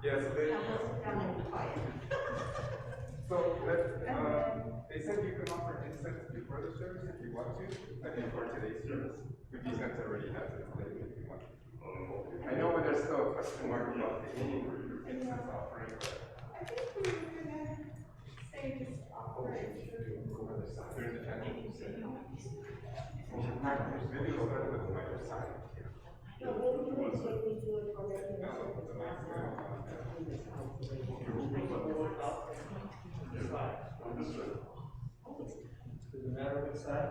Yes, so they said you can offer incense before the service if you want to, like before today's service. Fuji Sense already has it today if you want. I know there's still a question mark about the incense offering, but I think we were gonna say just offer it. there's a chance. Maybe we'll start with the minor side. No, maybe we do it for regular Does it matter which side?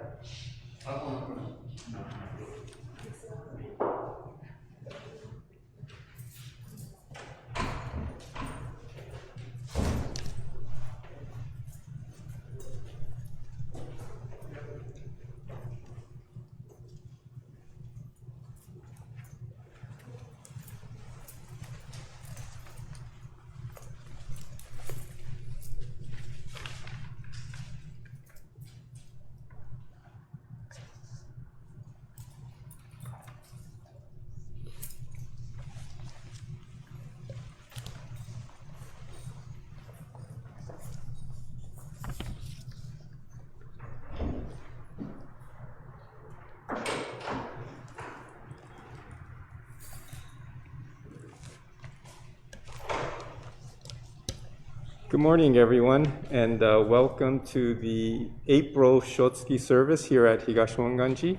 Good morning, everyone, and welcome to the April Shotsuki service here at Higashi Honganji.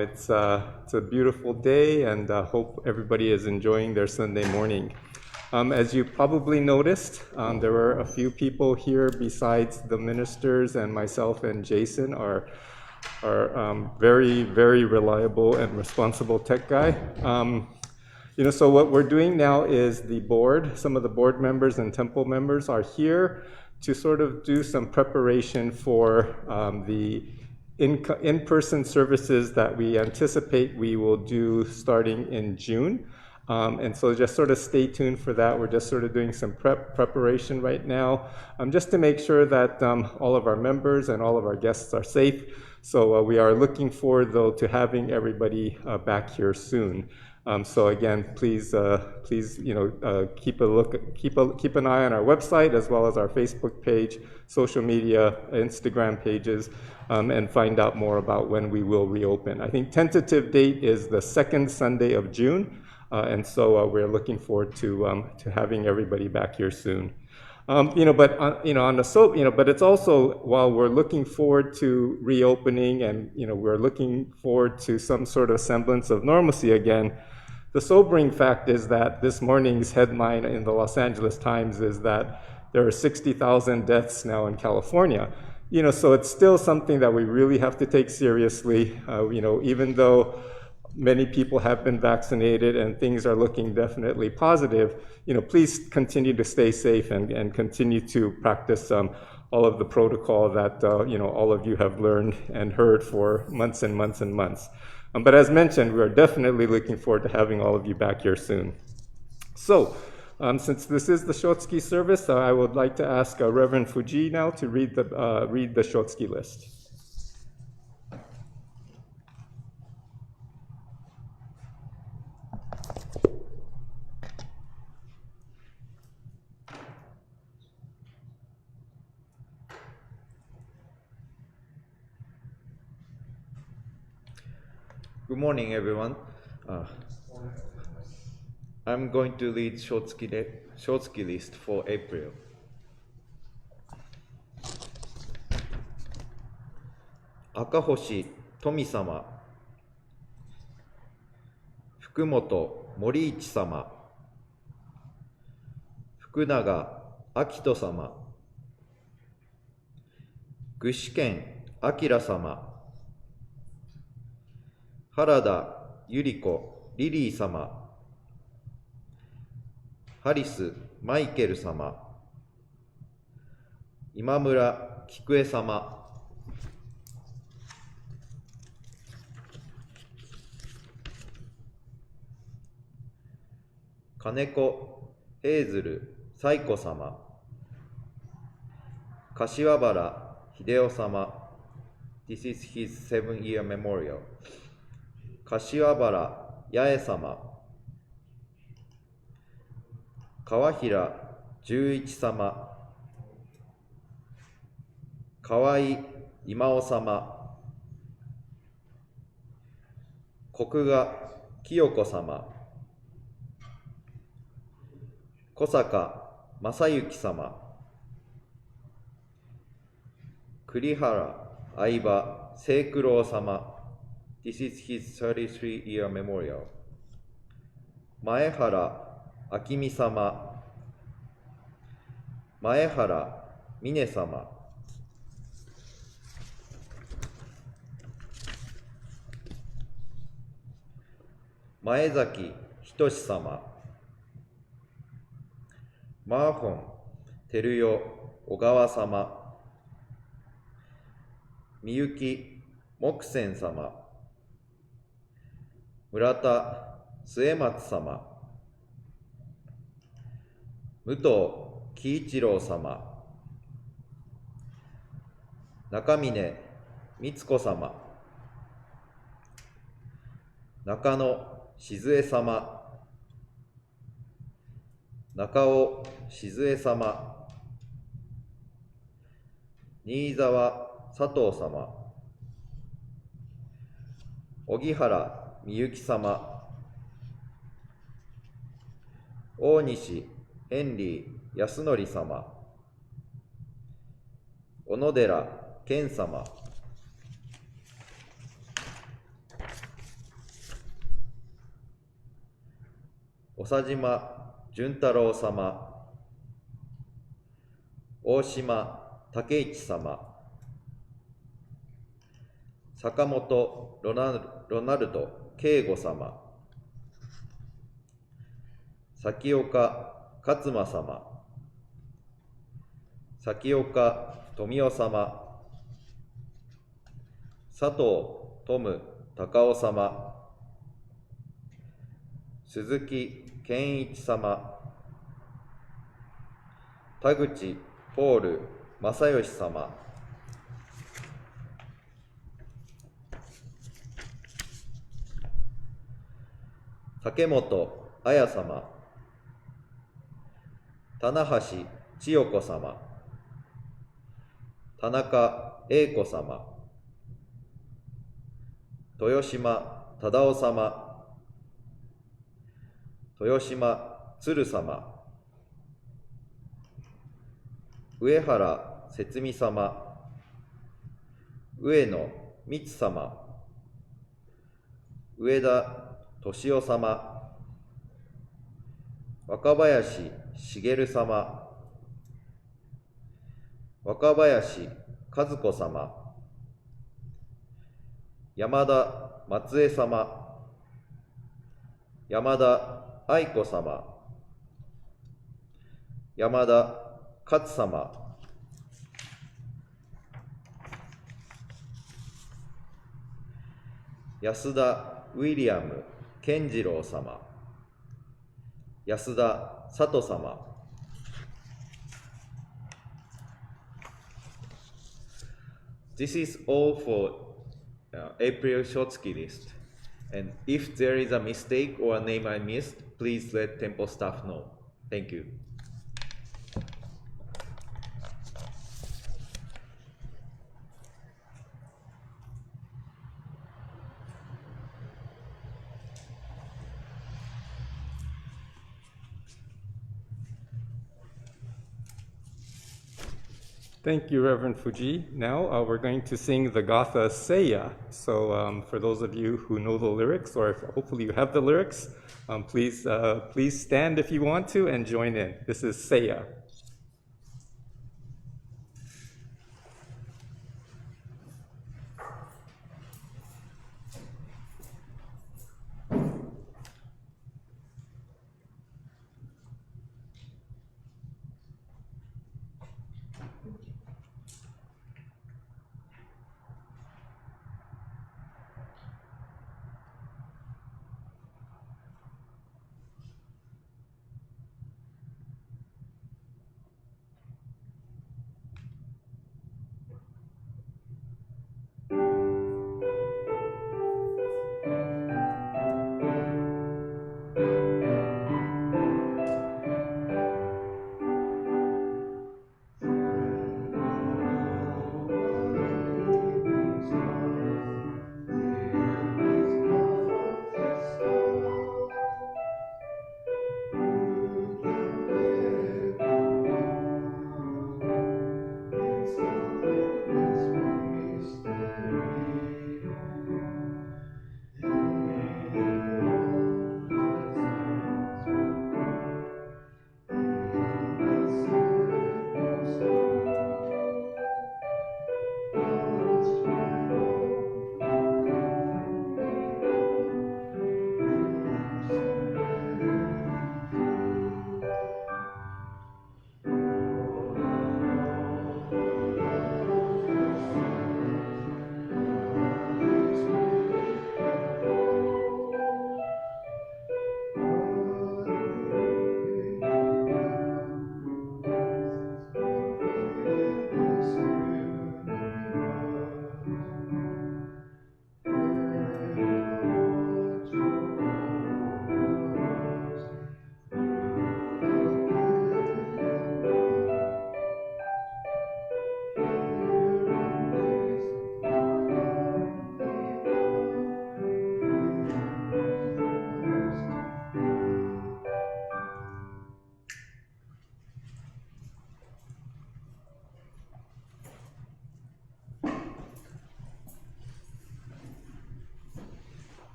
It's a beautiful day, and hope everybody is enjoying their Sunday morning. As you probably noticed, there were a few people here besides the ministers and myself and Jason, our very, very reliable and responsible tech guy. So what we're doing now is the board, some of the board members and temple members are here to sort of do some preparation for the in-person services that we anticipate we will do starting in June. And so just sort of stay tuned for that. We're just sort of doing some preparation right now, just to make sure that all of our members and all of our guests are safe. So we are looking forward, though, to having everybody back here soon. So again, please, keep an eye on our website as well as our Facebook page, social media, Instagram pages, and find out more about when we will reopen. I think tentative date is the second Sunday of June, and so we're looking forward to having everybody back here soon. But it's also, while we're looking forward to reopening and we're looking forward to some sort of semblance of normalcy again. The sobering fact is that this morning's headline in the Los Angeles Times is that there are 60,000 deaths now in California. So it's still something that we really have to take seriously. Even though many people have been vaccinated and things are looking definitely positive, please continue to stay safe and continue to practice all of the protocol that all of you have learned and heard for months and months and months. But as mentioned, we are definitely looking forward to having all of you back here soon. So, since this is the Shotsuki service, I would like to ask Reverend Fujii now to read the Shotsuki list. Good morning, everyone. I'm going to read Shotsuki list for April. Akahoshi Tomi-sama, Fukumoto Moriichi-sama, Fukunaga Akito-sama, Gushiken Akira-sama, Harada Yuriko Lily-sama, Harisu Michael-sama, Imamura Kikue-sama, Kaneko Hazel Saiko-sama, Kashiwabara Hideo-sama, this is his 7-year memorial. Kashiwabara Yae-sama, 川平十一様、河合今尾様、国賀清子様、小坂正幸様、栗原相葉清九郎様、This is his 33-year memorial. 前原明美様、前原峰様、前崎仁様、マーホン照代小川様、みゆき木仙様、村田末松様、武藤喜一郎様、中峰光子様、中野静江様、中尾静江様、新沢佐藤様、荻原みゆき様、大西ヘンリー康則様、小野寺健様、長島純太郎様、大島武一様、坂本ロナルド慶吾様、崎岡勝馬様、崎岡富夫様、佐藤トム高夫様、鈴木健一様、田口ポール正義様、竹本彩様、棚橋千代子様、田中英子様、豊島忠夫様、豊島鶴様、上原節美様、上野光様、上田敏夫様、若林茂様、若林和子様、山田松江様、山田愛子様、山田勝様、安田ウィリアム健次郎様、安田佐藤様。This is all for April Shotsuki list. And if there is a mistake or a name I missed, please let temple staff know. Thank you. Thank you, Reverend Fujii. Now we're going to sing the Gatha Seiya. So for those of you who know the lyrics, or if hopefully you have the lyrics, please stand if you want to and join in. This is Seiya.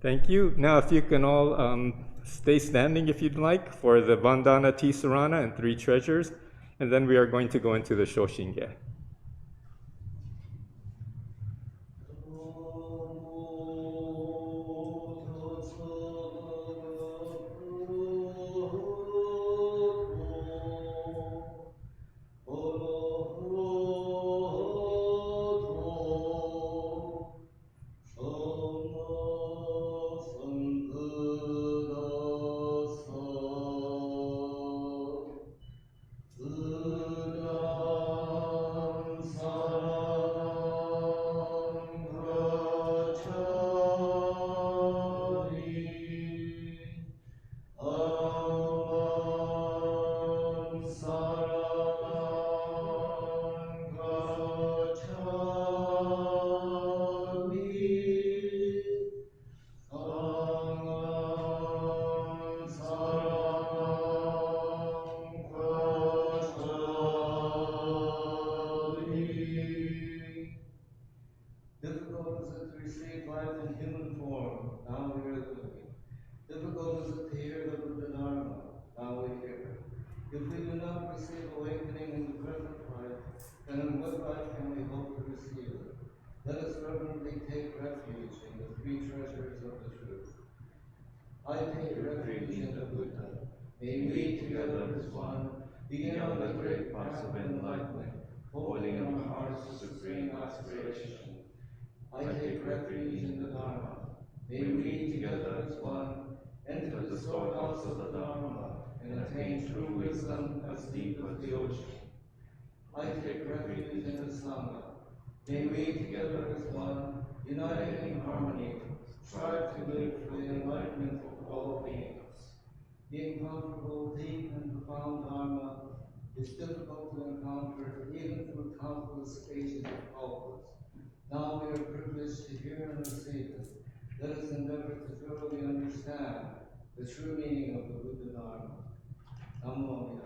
Thank you. Now, if you can all stay standing if you'd like for the Vandana Tisarana and Three Treasures, and then we are going to go into the Shoshinge. Difficult is it to receive life in human form, now we are living. Difficult is it to hear the Buddha Dharma, now we hear. If we do not receive awakening in the present life, then in what life can we hope to receive it? Let us reverently take refuge in the three treasures of the truth. I take refuge in the Buddha. May we together as one begin on the great path of enlightenment, holding in our hearts supreme aspiration. I take refuge in the Dharma. May we together as one enter the storehouse of the Dharma and attain true wisdom as deep as the ocean. I take refuge in the Sangha. May we together as one, united in harmony, strive to live for the enlightenment of all beings. The incomparable, deep, and profound Dharma is difficult to encounter even through countless ages of cultures. Now we are privileged to hear and receive it. Let us endeavor to thoroughly understand the true meaning of the Buddha Dharma. Namo Buddhaya.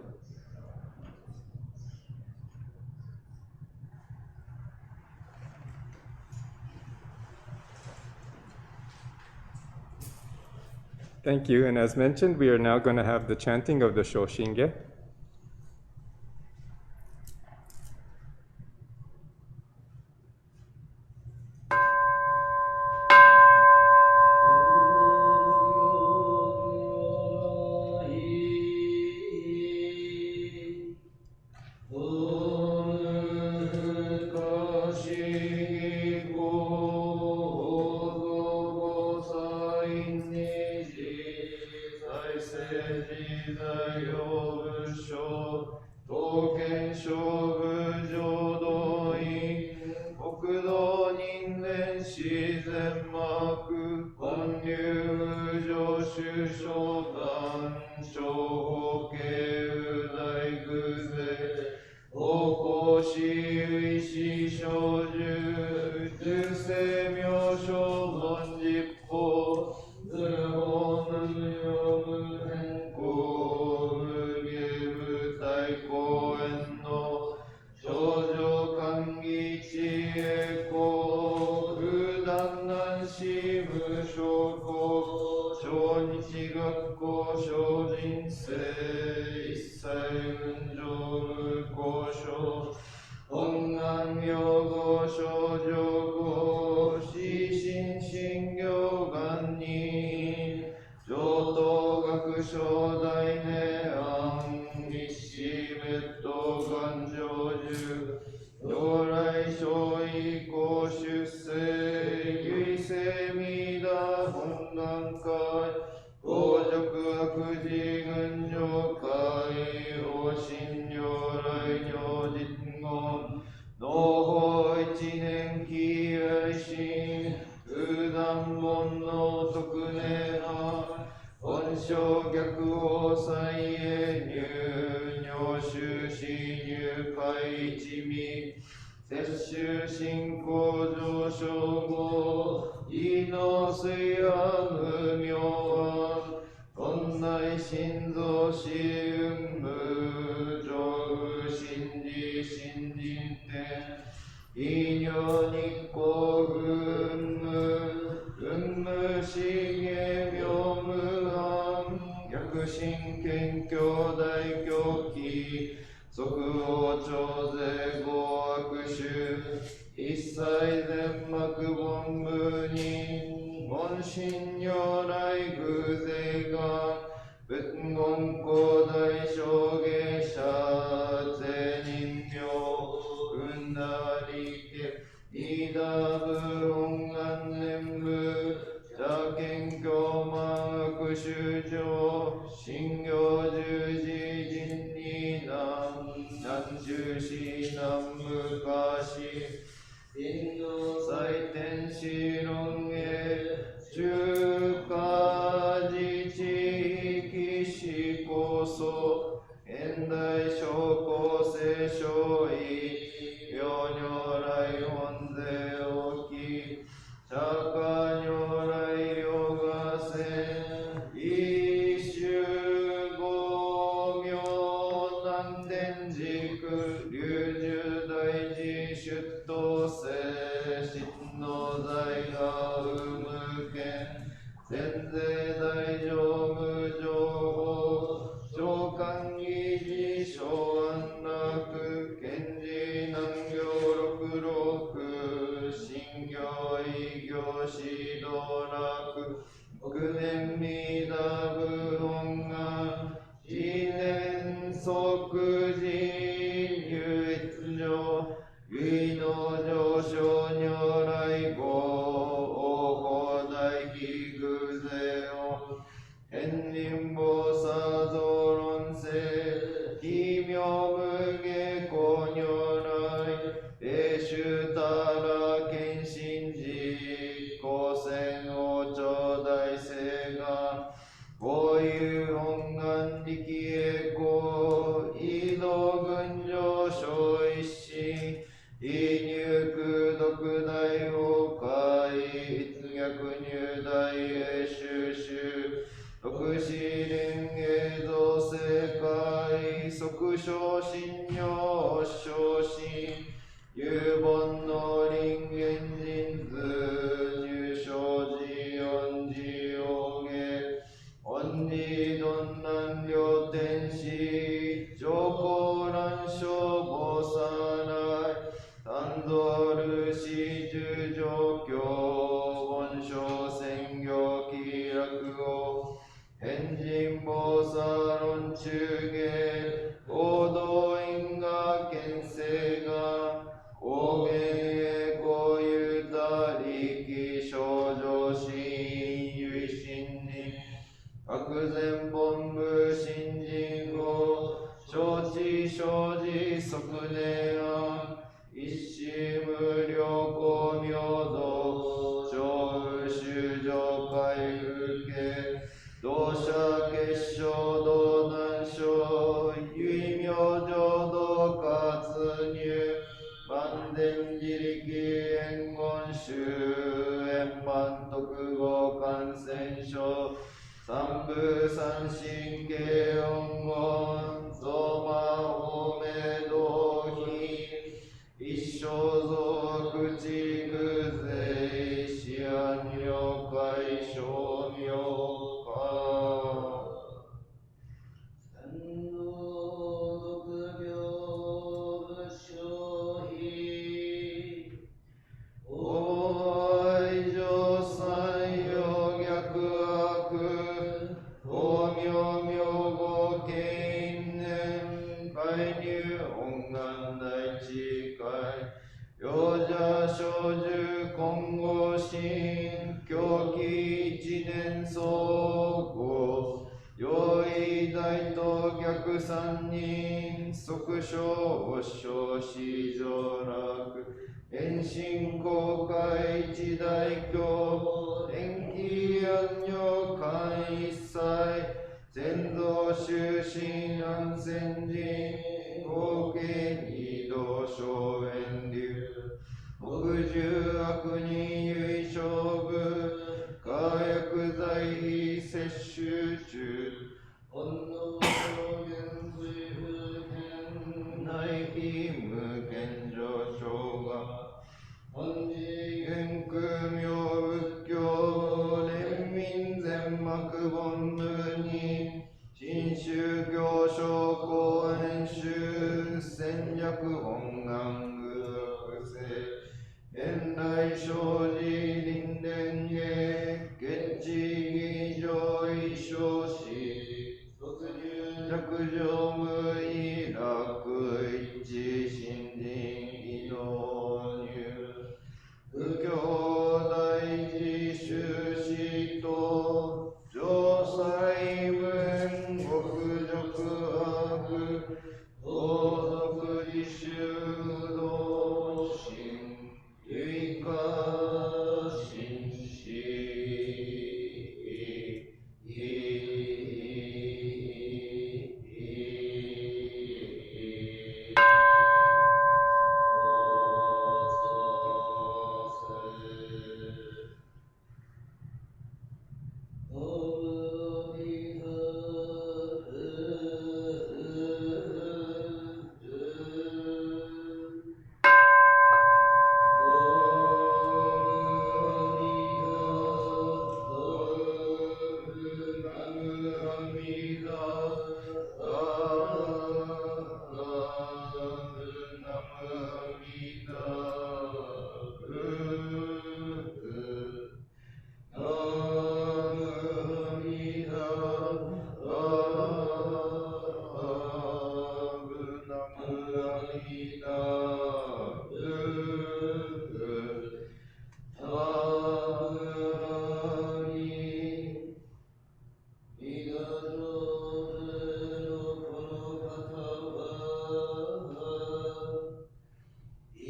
Thank you. And as mentioned, we are now going to have the chanting of the Shoshinge. 資芸名無反逆心謙虚大狂気即応徴税合悪種一切全幕本部に本心如来偶税が仏言広大証芸者税人名運なりけイダブ本願念部邪見教満悪衆上信行十字人に南中市南無かしインド祭天使論へ中華自治騎士こそ現代諸公聖書意両如来本税をき釈迦如来両がせ一種五名南天軸龍樹大寺出頭世真の財が生む権全税大乗無常法長官議事小安楽賢治南行六六新行異行指導楽六年未打部本願自年即時入越上唯の上昇如来語王法大悲偶税を天人菩薩造論世奇妙無下公如来永衆たら献身実公戦王朝大聖がこういう本願力栄光移動群上昇一心異入空独大王会一逆入大永衆衆六子連芸造世界即昇進如昇進有本の人間人図入生寺恩寺王芸恩寺鈍難両天使上皇乱小菩薩来三道ルシ十上教本性専業気楽を変人菩薩論中芸王道因果見性が王言栄光有他力少女心唯心に各前本部新人語承知生じ即年案一子無量光明道上宇修上海風景同社結晶道南省唯明浄道活入万伝自力援言宗円満徳合感染症三部三神経音言増魔法明道品一生増悪地偶税思案了解称名化三道独病無償費大愛上三陽逆悪法名名号経年介入本願大地会幼者小樹今後心狂気一年相互用意大と逆三人即小小子上楽遠心公開一大教天気安女間一切先祖終身安全人合計二道小遠流木十悪人唯勝負火薬剤摂取中本能原水風天内非無限上昇が本次元空明仏教連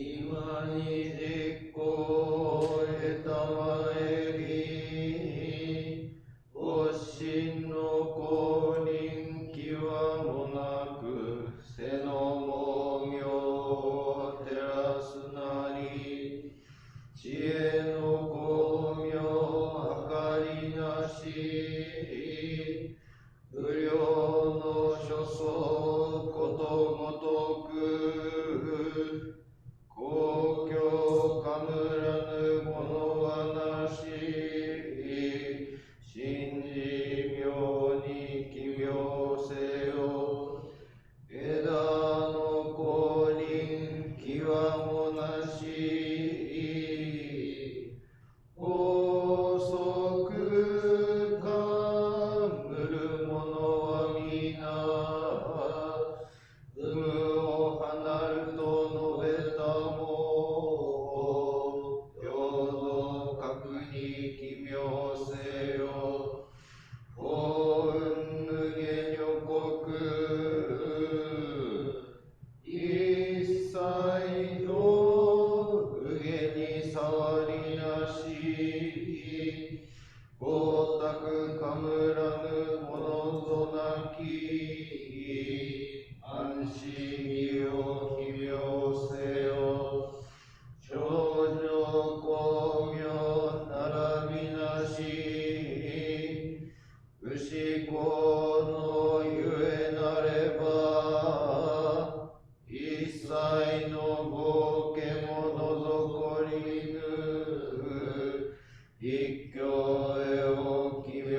今に実行へたまえり、発心の降臨際もなく、背の猛行を照らすなり、知恵の光明計りなし、無量の所相ことごとく、公共かむらぬものはなし、信じ妙に奇妙せよ。枝の降臨際もなし、法則かむるものは皆、有無を離ると述べたも、平等格に奇妙せよ。幸運無下女国、一切の無下に触りなし、光沢かむらぬものとなき、安心を奇妙せよ。少女光明並びなし、不思考のゆえなれば、一切の合家も除こりぬ、一教へを奇妙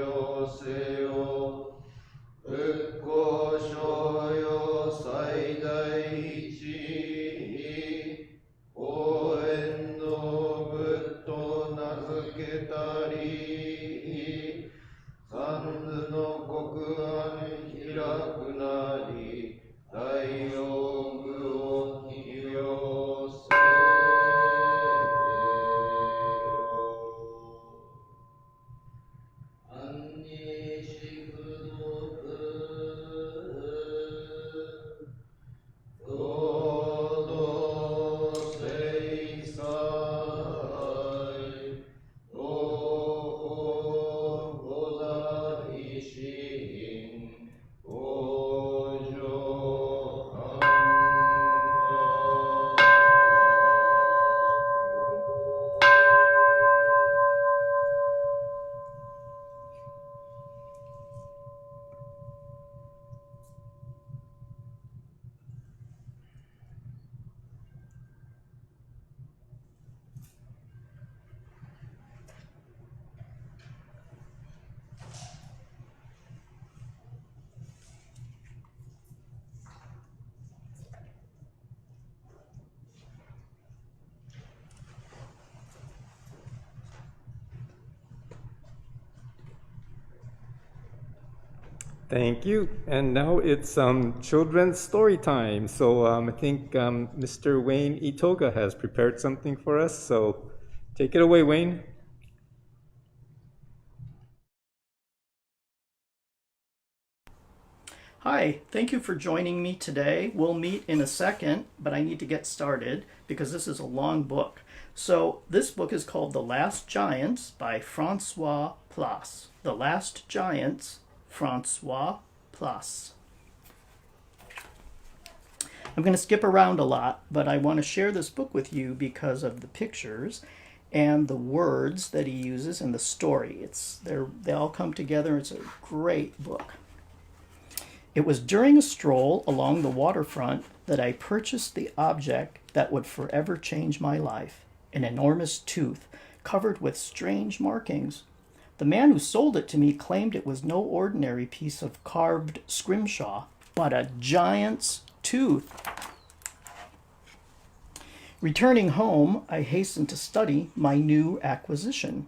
せよ。仏教所よ最大一、応援の仏と名付けたり、三途の国安開くなり、大用具を奇妙せよ。安にし不独、労働制裁、同法五大心、往生反Thank you. And now it's children's story time. So I think Mr. Wayne Itoga has prepared something for us. So take it away, Wayne. Hi, thank you for joining me today. We'll meet in a second, but I need to get started because this is a long book. So this book is called The Last Giants by Francois Place. The Last Giants, Francois Place. I'm going to skip around a lot, but I want to share this book with you because of the pictures and the words that he uses in the story. They all come together. It's a great book. It was during a stroll along the waterfront that I purchased the object that would forever change my life, an enormous tooth covered with strange markings. The man who sold it to me claimed it was no ordinary piece of carved scrimshaw, but a giant's tooth. Returning home, I hastened to study my new acquisition.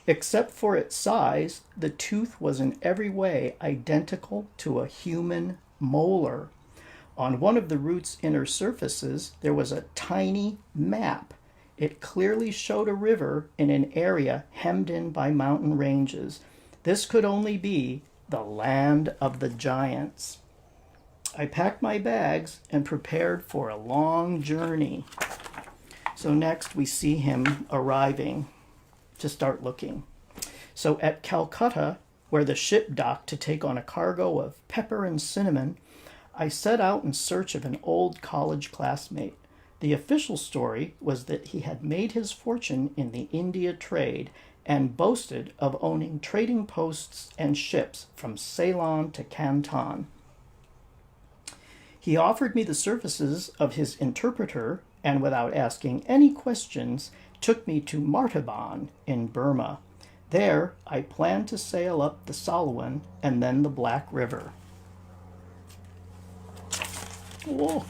Except for its size, the tooth was in every way identical to a human molar. On one of the root's inner surfaces, there was a tiny map. It clearly showed a river in an area hemmed in by mountain ranges. This could only be the land of the giants. I packed my bags and prepared for a long journey. So next we see him arriving to start looking. So at Calcutta, where the ship docked to take on a cargo of pepper and cinnamon, I set out in search of an old college classmate. The official story was that he had made his fortune in the India trade and boasted of owning trading posts and ships from Ceylon to Canton. He offered me the services of his interpreter and, without asking any questions, took me to Martaban in Burma. There, I planned to sail up the Salween and then the Black River. Whoa.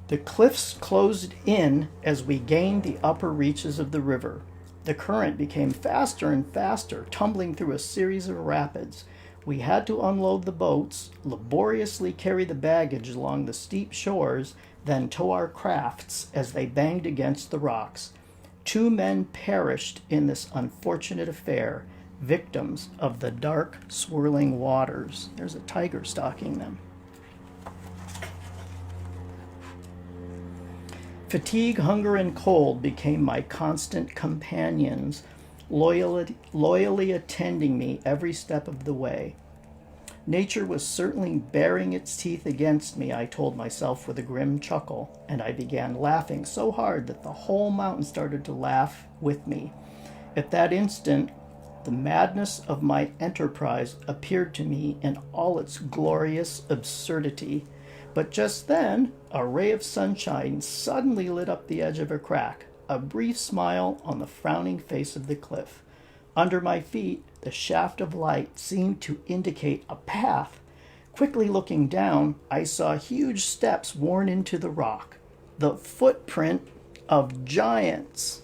The cliffs closed in as we gained the upper reaches of the river. The current became faster and faster, tumbling through a series of rapids. We had to unload the boats, laboriously carry the baggage along the steep shores, then tow our crafts as they banged against the rocks. 2 men perished in this unfortunate affair, victims of the dark, swirling waters. There's a tiger stalking them. Fatigue, hunger, and cold became my constant companions, loyally attending me every step of the way. Nature was certainly baring its teeth against me, I told myself with a grim chuckle, and I began laughing so hard that the whole mountain started to laugh with me. At that instant, the madness of my enterprise appeared to me in all its glorious absurdity. But just then, a ray of sunshine suddenly lit up the edge of a crack, a brief smile on the frowning face of the cliff. Under my feet, the shaft of light seemed to indicate a path. Quickly looking down, I saw huge steps worn into the rock, the footprint of giants.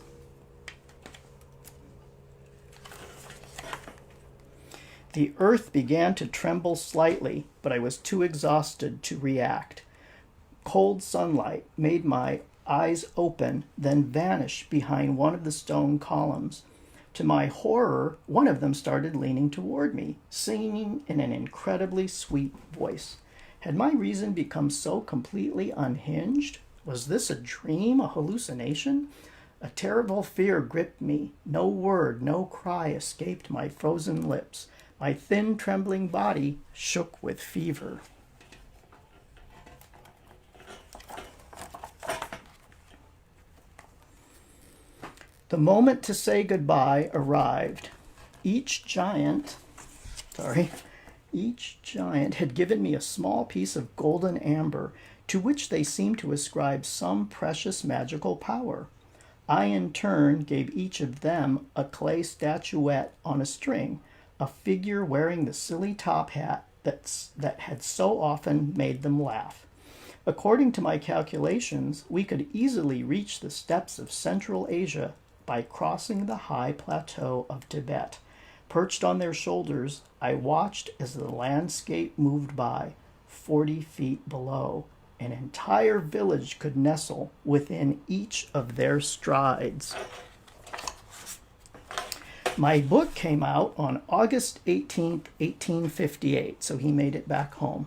The earth began to tremble slightly, but I was too exhausted to react. Cold sunlight made my eyes open, then vanish behind one of the stone columns. To my horror, one of them started leaning toward me, singing in an incredibly sweet voice. Had my reason become so completely unhinged? Was this a dream, a hallucination? A terrible fear gripped me. No word, no cry escaped my frozen lips. My thin, trembling body shook with fever. The moment to say goodbye arrived. Each giant had given me a small piece of golden amber, to which they seemed to ascribe some precious magical power. I, in turn, gave each of them a clay statuette on a string, a figure wearing the silly top hat that had so often made them laugh. According to my calculations, we could easily reach the steppes of Central Asia by crossing the high plateau of Tibet. Perched on their shoulders, I watched as the landscape moved by. 40 feet below, an entire village could nestle within each of their strides. My book came out on August 18th, 1858, so he made it back home.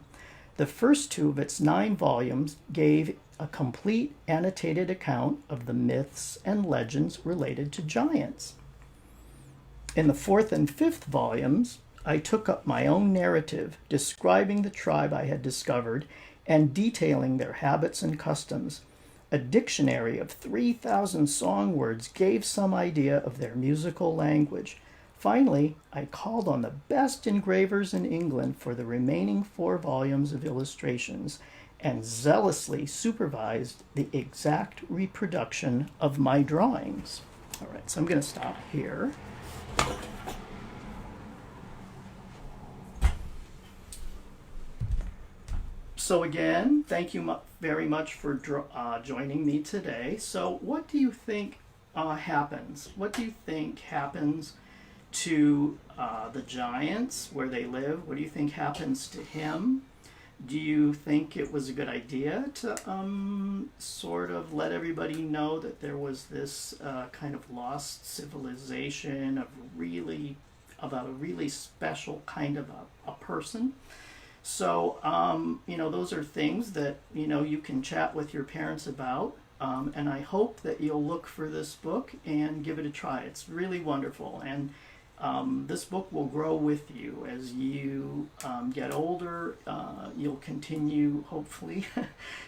The first 2 of its 9 volumes gave a complete annotated account of the myths and legends related to giants. In the 4th and 5th volumes, I took up my own narrative, describing the tribe I had discovered and detailing their habits and customs. A dictionary of 3,000 song words gave some idea of their musical language. Finally, I called on the best engravers in England for the remaining 4 volumes of illustrations and zealously supervised the exact reproduction of my drawings. All right, so I'm going to stop here. So again, thank you very much for joining me today. So what do you think happens? What do you think happens to the giants where they live? What do you think happens to him? Do you think it was a good idea to sort of let everybody know that there was this kind of lost civilization about a really special kind of a person? So, those are things that, you can chat with your parents about. And I hope that you'll look for this book and give it a try. It's really wonderful. And this book will grow with you as you get older. You'll continue, hopefully,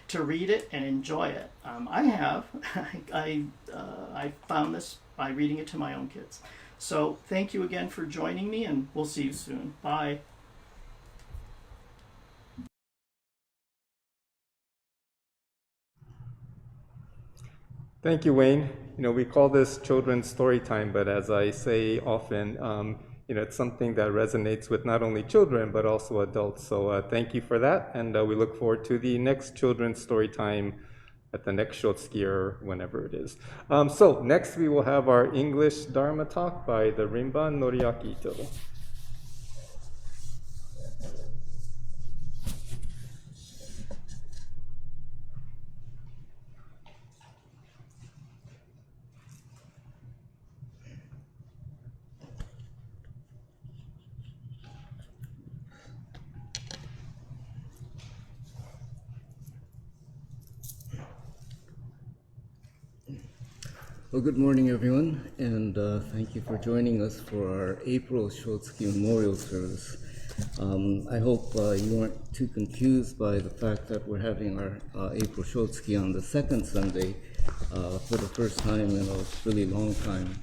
to read it and enjoy it. I have. I found this by reading it to my own kids. So thank you again for joining me, and we'll see you soon. Bye. Thank you, Wayne. We call this children's story time, but as I say often, it's something that resonates with not only children, but also adults. So thank you for that, and we look forward to the next children's story time at the next Shotsuki or whenever it is. So next we will have our English Dharma talk by the Rinban Noriaki Ito. Well, good morning, everyone, and thank you for joining us for our April Shotsuki Memorial Service. I hope you weren't too confused by the fact that we're having our April Shotsuki on the second Sunday for the first time in a really long time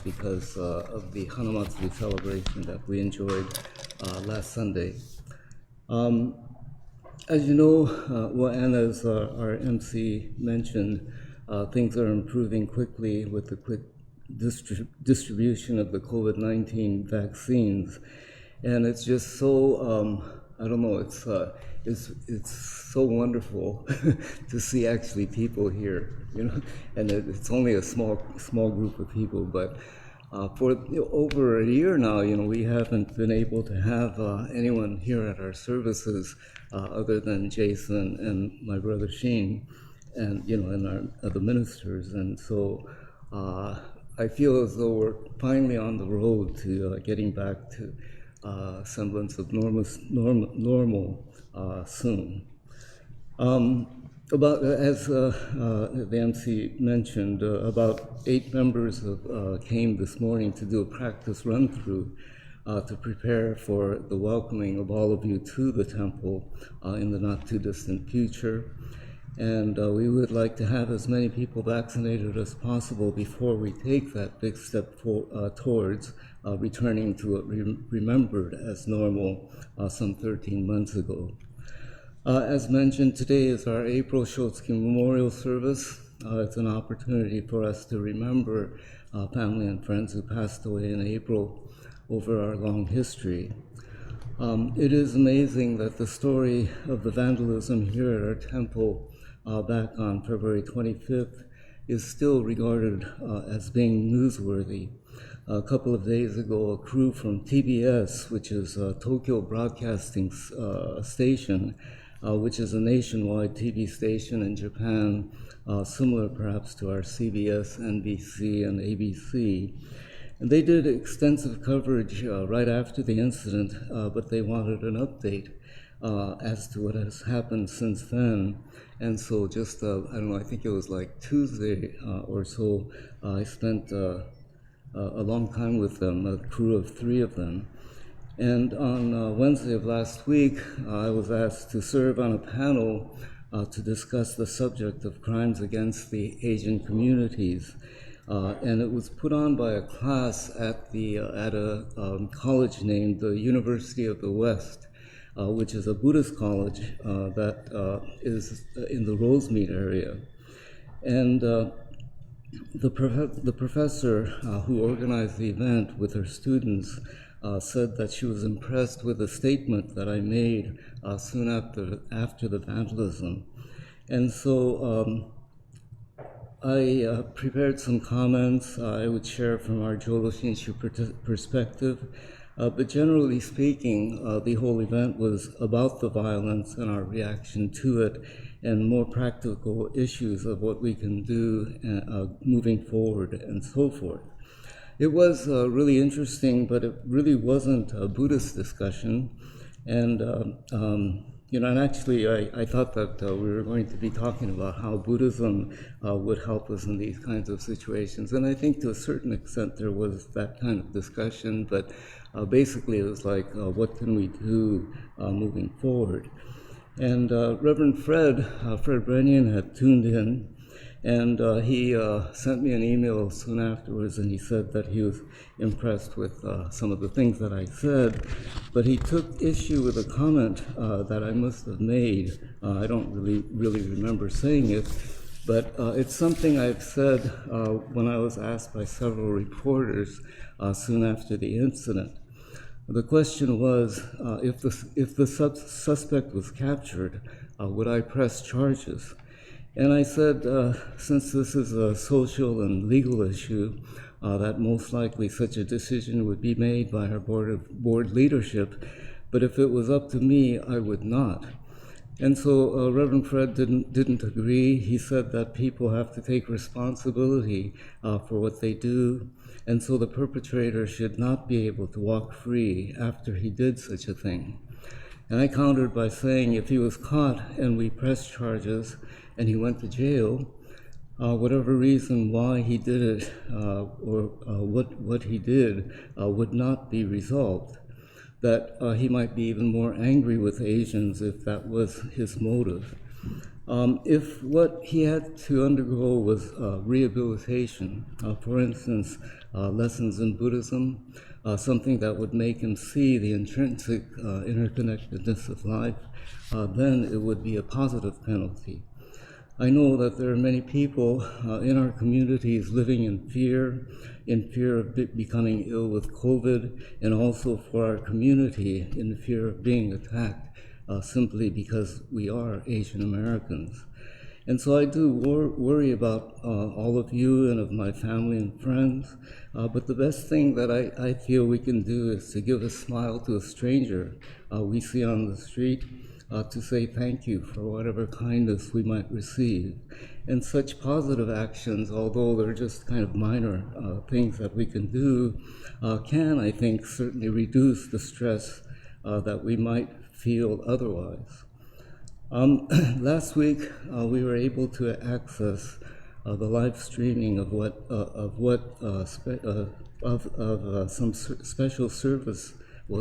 because of the Hanamatsuri celebration that we enjoyed last Sunday. As you know, well, and as our MC mentioned, things are improving quickly with the quick distribution of the COVID-19 vaccines, and it's just so I don't know. It's so wonderful to see actually people here, and it's only a small group of people, but for over a year now, we haven't been able to have anyone here at our services other than Jason and my brother Shin. And and our other ministers, and so I feel as though we're finally on the road to getting back to semblance of normal soon. About as the MC mentioned, about 8 members came this morning to do a practice run through to prepare for the welcoming of all of you to the temple in the not too distant future. And we would like to have as many people vaccinated as possible before we take that big step towards returning to what we remembered as normal some 13 months ago. As mentioned, today is our April Shotsuki Memorial Service. It's an opportunity for us to remember family and friends who passed away in April over our long history. It is amazing that the story of the vandalism here at our temple back on February 25th is still regarded as being newsworthy. A couple of days ago, a crew from TBS, which is Tokyo Broadcasting Station, which is a nationwide TV station in Japan, similar perhaps to our CBS, NBC, and ABC. And they did extensive coverage right after the incident, but they wanted an update as to what has happened since then. And so just, I don't know, I think it was like Tuesday or so, I spent a long time with them, a crew of 3 of them. And on Wednesday of last week, I was asked to serve on a panel to discuss the subject of crimes against the Asian communities. And it was put on by a class at a college named the University of the West, which is a Buddhist college that is in the Rosemead area. And the professor who organized the event with her students said that she was impressed with a statement that I made soon after the vandalism. And so I prepared some comments I would share from our Jodo Shinshu perspective. But generally speaking, the whole event was about the violence and our reaction to it, and more practical issues of what we can do moving forward and so forth. It was really interesting, but it really wasn't a Buddhist discussion. And and actually I thought that we were going to be talking about how Buddhism would help us in these kinds of situations. And I think to a certain extent there was that kind of discussion, but basically it was like, what can we do moving forward? And Reverend Fred Brennan had tuned in, and he sent me an email soon afterwards, and he said that he was impressed with some of the things that I said, but he took issue with a comment that I must have made. I don't really remember saying it, but it's something I've said when I was asked by several reporters soon after the incident. The question was, if the suspect was captured, would I press charges? And I said, since this is a social and legal issue, that most likely such a decision would be made by our board leadership, but if it was up to me, I would not. And so Reverend Fred didn't agree. He said that people have to take responsibility for what they do, and so the perpetrator should not be able to walk free after he did such a thing. And I countered by saying if he was caught and we pressed charges and he went to jail, whatever reason why he did it or what he did would not be resolved, that he might be even more angry with Asians if that was his motive. If what he had to undergo was rehabilitation, for instance, lessons in Buddhism, something that would make him see the intrinsic interconnectedness of life, then it would be a positive penalty. I know that there are many people in our communities living in fear of becoming ill with COVID, and also for our community in fear of being attacked simply because we are Asian Americans. And so I do worry about all of you and of my family and friends, but the best thing that I feel we can do is to give a smile to a stranger we see on the street, to say thank you for whatever kindness we might receive. And such positive actions, although they're just kind of minor things that we can do, can, I think, certainly reduce the stress that we might feel otherwise. Last week, we were able to access the live streaming of some special service,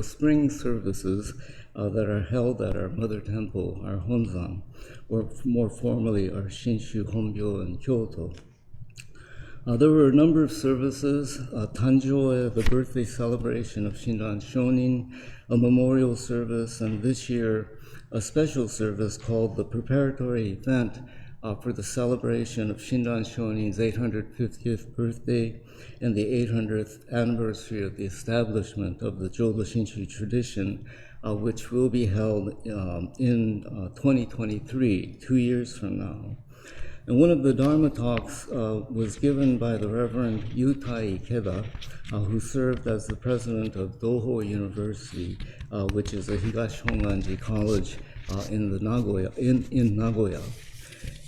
spring services that are held at our mother temple, our Honzan, or more formally, our Shinshu Honbyo in Kyoto. There were a number of services, Tanjoe, the birthday celebration of Shinran Shonin, a memorial service, and this year, a special service called the preparatory event for the celebration of Shinran Shonin's 850th birthday and the 800th anniversary of the establishment of the Jodo Shinshu tradition, which will be held in 2023, 2 years from now. And one of the Dharma talks was given by the Reverend Yutai Ikeda, who served as the president of Doho University, which is a Higashi Honganji college in Nagoya.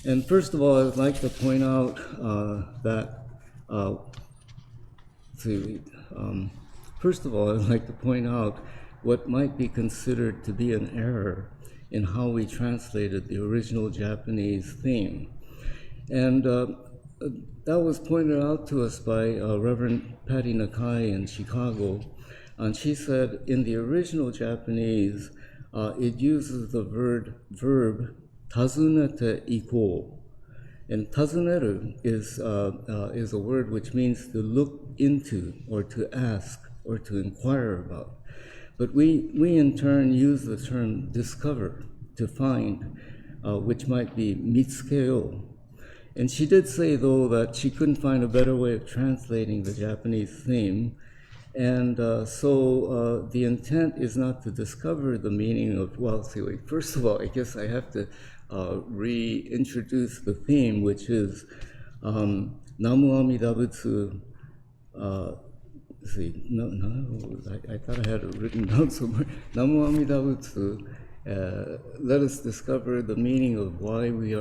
And first of all, I'd like to point out what might be considered to be an error in how we translated the original Japanese theme. And that was pointed out to us by Reverend Patty Nakai in Chicago. And she said in the original Japanese, it uses the verb tazunete iko. And tazuneru is a word which means to look into or to ask or to inquire about. But we in turn use the term discover, to find, which might be mitsukeo. And she did say, though, that she couldn't find a better way of translating the Japanese theme. And so the intent is not to discover the meaning of, first of all, I guess I have to reintroduce the theme, which is Namu Amida Butsu. I thought I had it written down somewhere. Namu Amida Butsu. Let us discover the meaning of why we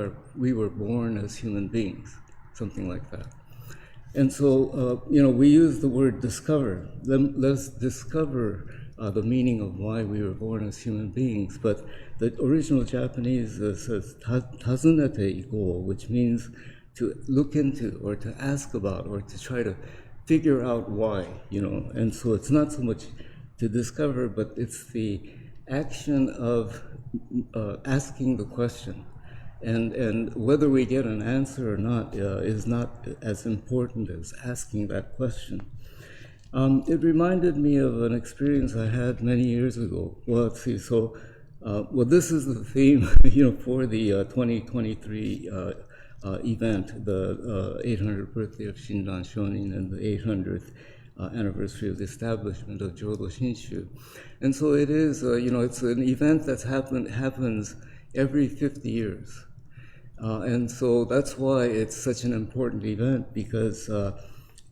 were born as human beings, something like that. And so, we use the word discover. Let's discover the meaning of why we were born as human beings. But the original Japanese says tazunete iko, which means to look into or to ask about or to try to figure out why, And so it's not so much to discover, but it's the action of asking the question. And whether we get an answer or not is not as important as asking that question. It reminded me of an experience I had many years ago. Well, let's see. So, this is the theme, for the 2023 event, the 800th birthday of Shinran Shonin and the 800th anniversary of the establishment of Jodo Shinshu. And so it is, it's an event that happens every 50 years. And so that's why it's such an important event, because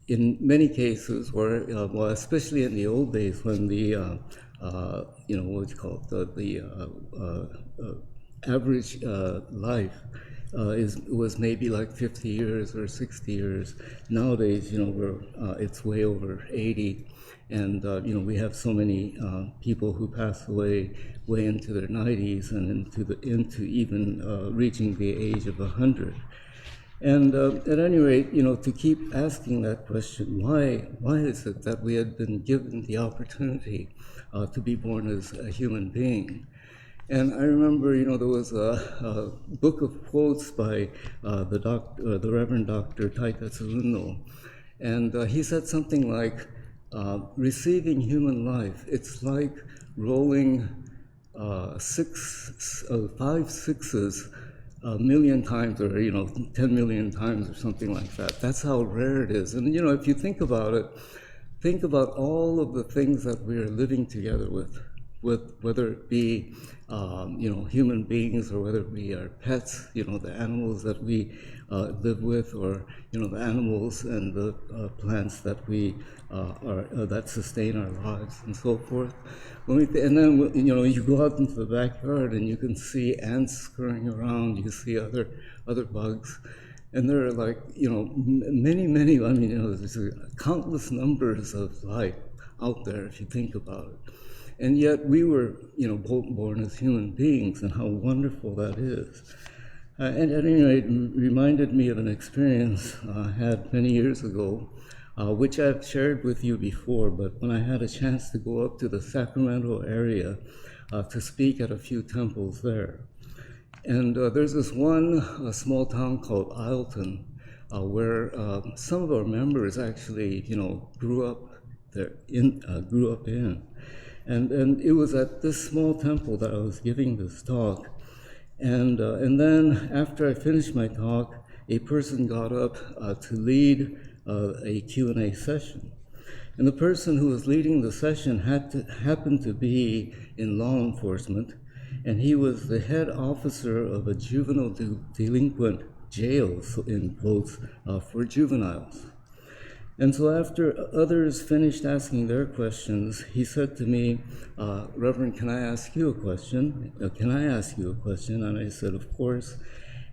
in many cases, well, especially in the old days when the, what you call it, the average life was maybe like 50 years or 60 years. Nowadays, it's way over 80. And, we have so many people who pass away way into their 90s and into even reaching the age of 100. And at any rate, to keep asking that question, why is it that we had been given the opportunity to be born as a human being? And I remember, there was a book of quotes by the Reverend Dr. Taitetsu Uno, and he said something like, receiving human life, it's like rolling 5 sixes a million times, or 10 million times, or something like that. That's how rare it is. And if you think about it, think about all of the things that we are living together with whether it be human beings, or whether it be our pets, the animals that we live with, or the animals and the plants that we that sustain our lives, and so forth. And then you go out into the backyard and you can see ants scurrying around. You see other bugs, and there are many. I mean, there's countless numbers of life out there if you think about it. And yet we were, born as human beings, and how wonderful that is. And at any rate, it reminded me of an experience I had many years ago, which I've shared with you before, but when I had a chance to go up to the Sacramento area to speak at a few temples there. And there's this one small town called Isleton, where some of our members actually, grew up in. And it was at this small temple that I was giving this talk. And then after I finished my talk, a person got up to lead a Q&A session. And the person who was leading the session happened to be in law enforcement, and he was the head officer of a juvenile delinquent jail, in quotes, for juveniles. And so after others finished asking their questions, he said to me, Reverend, can I ask you a question? And I said, of course.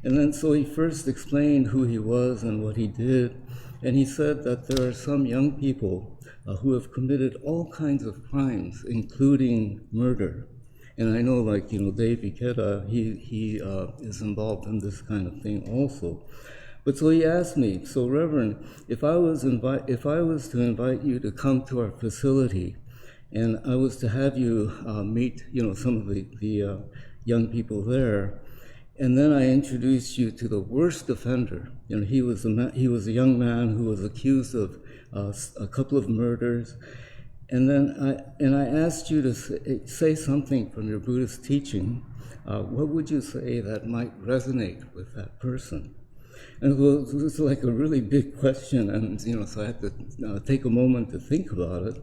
And then so he first explained who he was and what he did. And he said that there are some young people who have committed all kinds of crimes, including murder. And I know, Dave Ikeda, he is involved in this kind of thing also. But so he asked me, so Reverend, if I was to invite you to come to our facility, and I was to have you meet, some of the young people there, and then I introduced you to the worst offender. He was a young man who was accused of a couple of murders, and then I asked you to say something from your Buddhist teaching. What would you say that might resonate with that person? And it was like a really big question, and so I had to take a moment to think about it.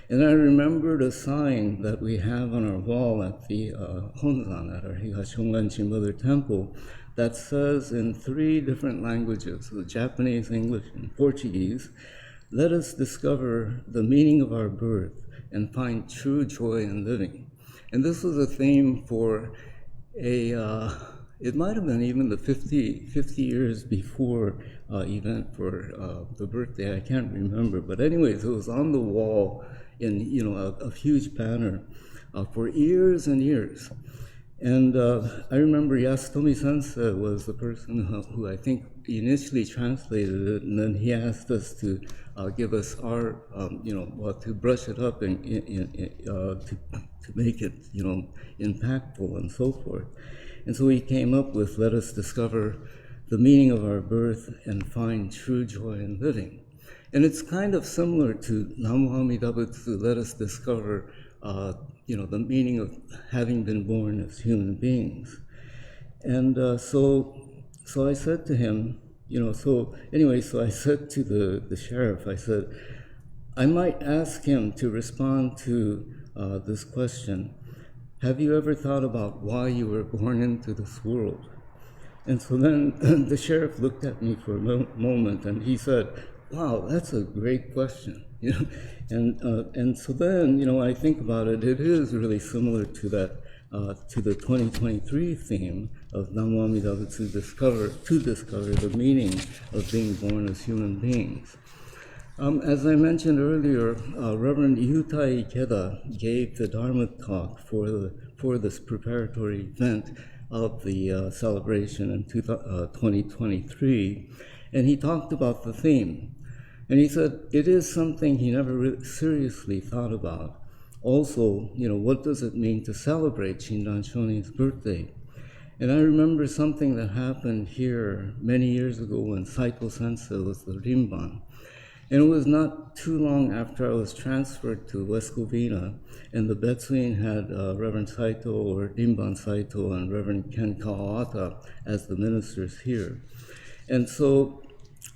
And I remembered a sign that we have on our wall at the Honzan, at our Higashi Honganji Mother Temple, that says in 3 different languages, so Japanese, English, and Portuguese, let us discover the meaning of our birth and find true joy in living. And this was a theme for a it might have been even the 50 years before event for the birthday. I can't remember. But anyways, it was on the wall in, a huge banner for years and years. And I remember Yasutomi Sensei was the person who I think initially translated it, and then he asked us to give us our, to brush it up and to make it, impactful and so forth. And so he came up with, let us discover the meaning of our birth and find true joy in living. And it's kind of similar to Namu Amida Butsu, let us discover the meaning of having been born as human beings. And so I said to him, so I said to the sheriff, I said, I might ask him to respond to this question. Have you ever thought about why you were born into this world? And so then the sheriff looked at me for a moment and he said, wow, that's a great question. And so then, I think about it, it is really similar to that, to the 2023 theme of Namu Amida Butsu, to discover the meaning of being born as human beings. As I mentioned earlier, Reverend Yutai Ikeda gave the Dharma talk for this preparatory event of the celebration in 2023, and he talked about the theme. And he said it is something he never really seriously thought about. Also, what does it mean to celebrate Shinran Shonin's birthday? And I remember something that happened here many years ago when Saito Sensei was the Rinban. And it was not too long after I was transferred to West Covina, and the Betsuin had Reverend Saito or Rinban Saito and Reverend Ken Kawata as the ministers here. And so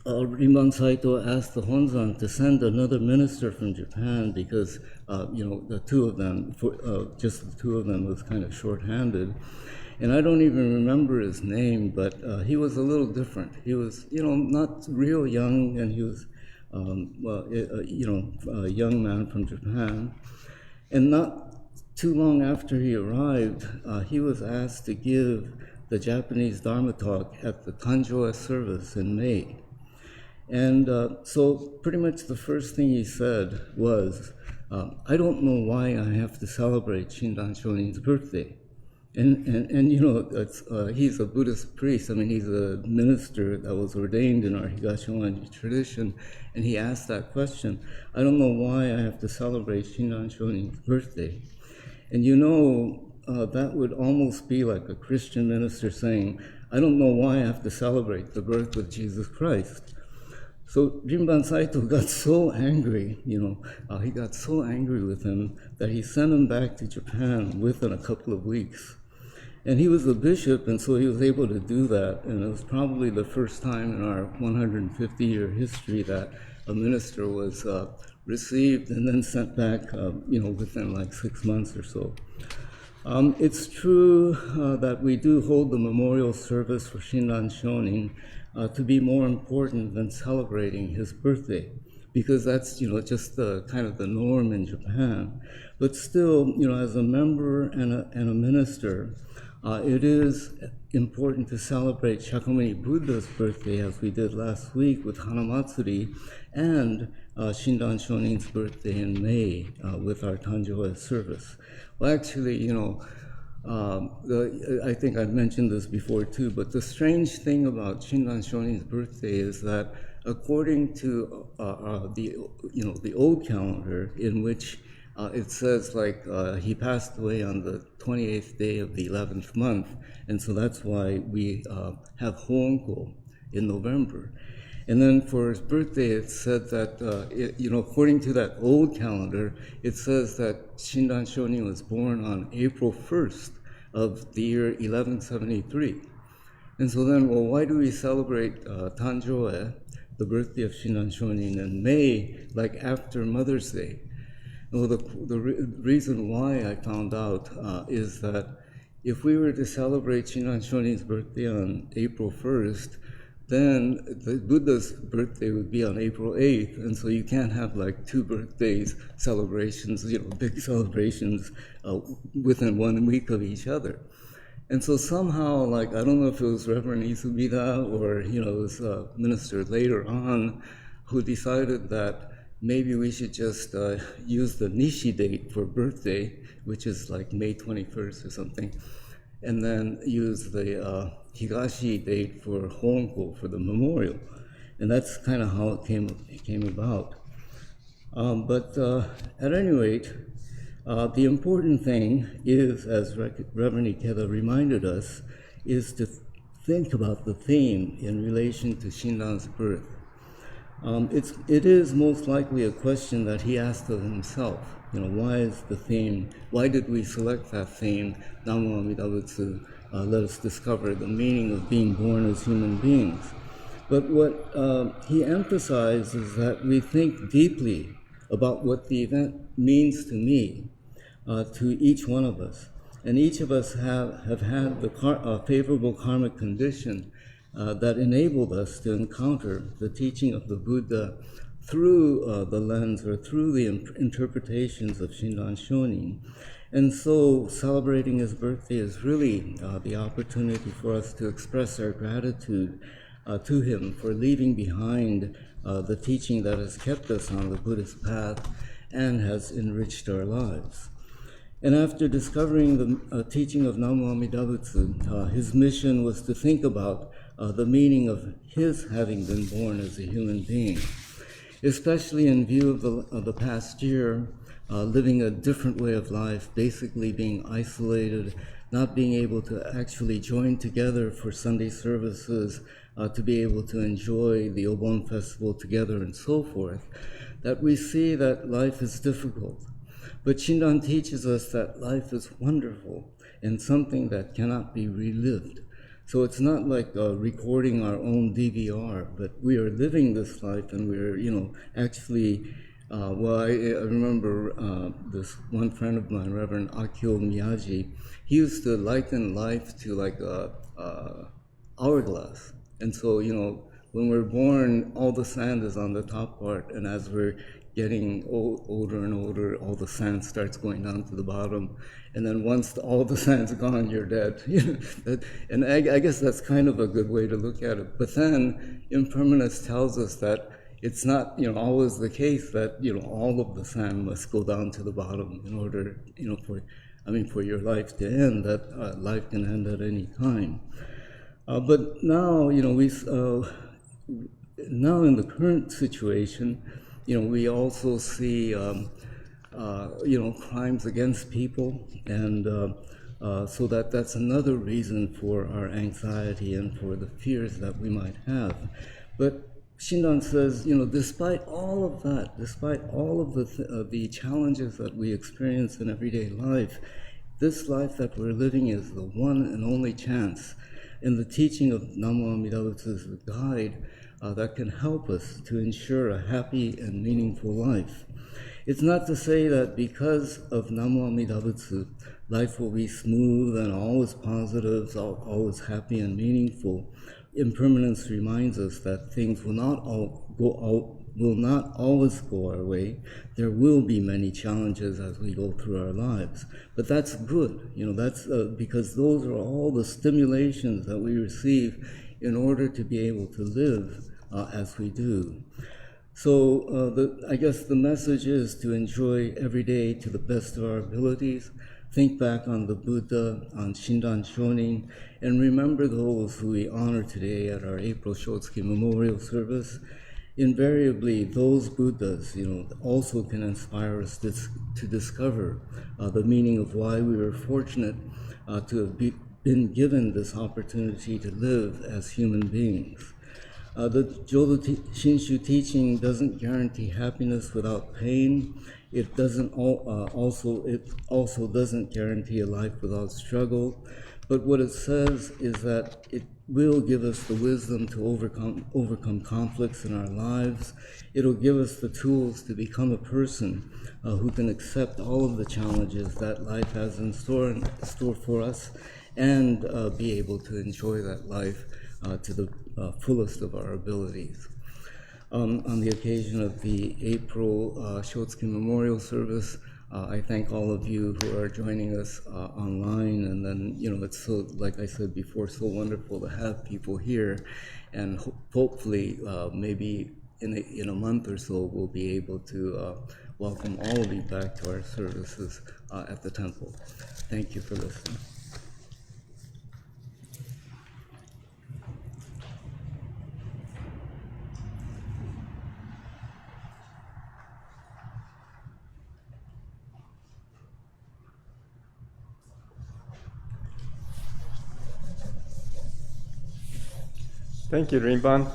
Rinban Saito asked the Honzan to send another minister from Japan because, the two of them, just the two of them was kind of shorthanded. And I don't even remember his name, but he was a little different. He was, not real young, and he was, a young man from Japan. And not too long after he arrived, he was asked to give the Japanese Dharma talk at the Tanjoa service in May. And so pretty much the first thing he said was, I don't know why I have to celebrate Shinran Shonin's birthday. And he's a Buddhist priest. I mean, he's a minister that was ordained in our Higashi Honganji tradition, and he asked that question. I don't know why I have to celebrate Shinran Shonin's birthday. And that would almost be like a Christian minister saying, I don't know why I have to celebrate the birth of Jesus Christ. So Rinban Saito got so angry, he got so angry with him that he sent him back to Japan within a couple of weeks. And he was a bishop, and so he was able to do that. And it was probably the first time in our 150-year history that a minister was received and then sent back, within like 6 months or so. It's true that we do hold the memorial service for Shinran Shonin to be more important than celebrating his birthday, because that's, just the kind of the norm in Japan. But still, as a member and a minister, it is important to celebrate Shakyamuni Buddha's birthday, as we did last week with Hanamatsuri, and Shinran Shonin's birthday in May with our Tanjoa service. Well, actually, I think I've mentioned this before too, but the strange thing about Shinran Shonin's birthday is that according to the old calendar, in which it says he passed away on the 28th day of the 11th month, and so that's why we have Honko in November. And then for his birthday, it said that, according to that old calendar, it says that Shinran Shonin was born on April 1st of the year 1173. And so then, well, why do we celebrate Tanjoe, the birthday of Shinran Shonin, in May, like after Mother's Day? Well, the reason why I found out is that if we were to celebrate Shinran Shonin's birthday on April 1st, then the Buddha's birthday would be on April 8th, and so you can't have like two birthdays celebrations, big celebrations within 1 week of each other. And so somehow, like, I don't know if it was Reverend Isubida or, it was a minister later on who decided that maybe we should just use the Nishi date for birthday, which is like May 21st or something, and then use the Higashi date for Honko, for the memorial. And that's kind of how it came about. But at any rate, the important thing is, as Reverend Ikeda reminded us, is to think about the theme in relation to Shinran's birth. It is most likely a question that he asked of himself. Why is the theme, why did we select that theme, Namu Amida Butsu, let us discover the meaning of being born as human beings. But what he emphasized is that we think deeply about what the event means to me, to each one of us. And each of us have had the favorable karmic condition that enabled us to encounter the teaching of the Buddha through the lens or through the interpretations of Shinran Shonin. And so celebrating his birthday is really the opportunity for us to express our gratitude to him for leaving behind the teaching that has kept us on the Buddhist path and has enriched our lives. And after discovering the teaching of Namu Amida Butsu, his mission was to think about the meaning of his having been born as a human being, especially in view of the past year, living a different way of life, basically being isolated, not being able to actually join together for Sunday services, to be able to enjoy the Obon festival together and so forth, that we see that life is difficult. But Shinran teaches us that life is wonderful and something that cannot be relived. So it's not like recording our own DVR, but we are living this life and we're, actually, I remember this one friend of mine, Reverend Akio Miyaji, he used to liken life to like a hourglass. And so, when we're born, all the sand is on the top part, and as we're getting older and older, all the sand starts going down to the bottom. And then once all the sand's gone, you're dead. And I guess that's kind of a good way to look at it. But then impermanence tells us that it's not, always the case that, all of the sand must go down to the bottom in order, for your life to end, that life can end at any time. But now, now in the current situation, we also see, crimes against people, and so that's another reason for our anxiety and for the fears that we might have. But Shinran says, despite all of that, despite all of the challenges that we experience in everyday life, this life that we're living is the one and only chance. And the teaching of Namu Amida Butsu is the guide that can help us to ensure a happy and meaningful life. It's not to say that because of Namu Amida Butsu, life will be smooth and always positive, always happy and meaningful. Impermanence reminds us that things will not always go our way. There will be many challenges as we go through our lives, but that's good. That's because those are all the stimulations that we receive in order to be able to live as we do. So I guess the message is to enjoy every day to the best of our abilities, think back on the Buddha, on Shinran Shonin, and remember those who we honor today at our April Shotsuki Memorial Service. Invariably, those Buddhas, also can inspire us to discover the meaning of why we were fortunate to have been given this opportunity to live as human beings. The Jodo Shinshu teaching doesn't guarantee happiness without pain. It also doesn't guarantee a life without struggle. But what it says is that it will give us the wisdom to overcome conflicts in our lives. It'll give us the tools to become a person who can accept all of the challenges that life has in store for us, and be able to enjoy that life to the fullest of our abilities. On the occasion of the April Shotsuki Memorial Service, I thank all of you who are joining us online, and then it's so, like I said before, so wonderful to have people here, and hopefully maybe in a month or so we'll be able to welcome all of you back to our services at the temple. Thank you for listening. Thank you, Rinban.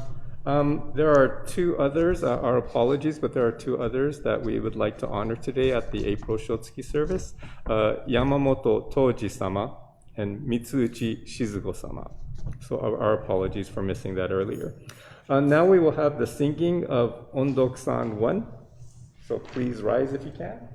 There are two others, our apologies, but there are two others that we would like to honor today at the April Shotsuki service, Yamamoto Toji-sama and Mitsuuchi Shizugo-sama. So our apologies for missing that earlier. Now we will have the singing of Ondok-san 1. So please rise if you can.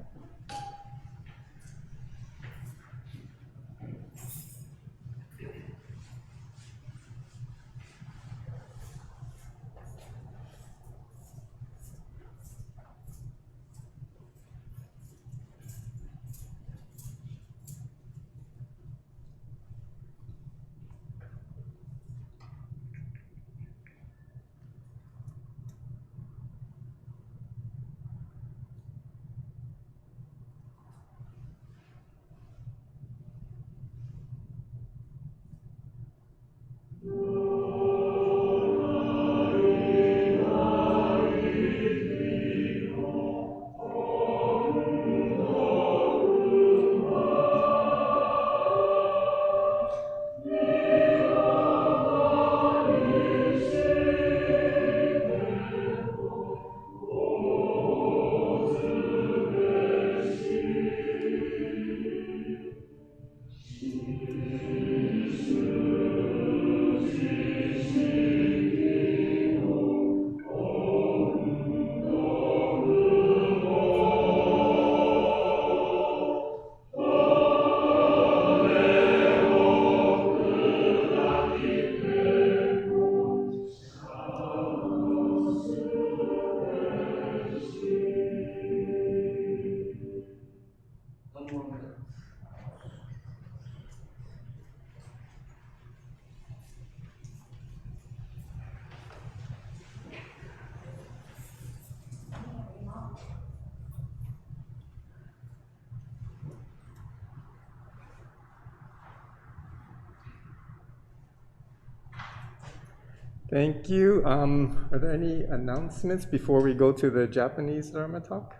Thank you. Are there any announcements before we go to the Japanese Dharma talk?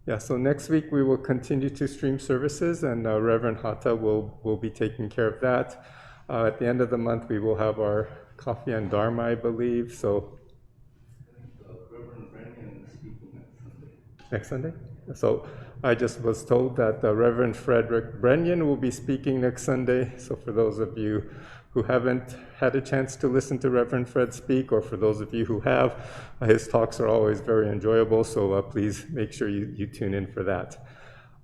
Yeah, so next week we will continue to stream services, and Reverend Hata will be taking care of that. At the end of the month, we will have our coffee and Dharma, I believe. So Reverend Brennan is speaking next Sunday? So I just was told that Reverend Frederick Brennan will be speaking next Sunday. So for those of you who haven't had a chance to listen to Reverend Fred speak, or for those of you who have, his talks are always very enjoyable. So please make sure you tune in for that.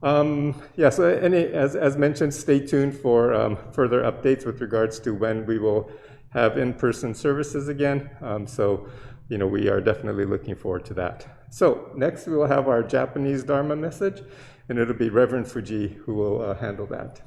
So as mentioned, stay tuned for further updates with regards to when we will have in-person services again. We are definitely looking forward to that. So next we will have our Japanese Dharma message, and it'll be Reverend Fujii who will handle that.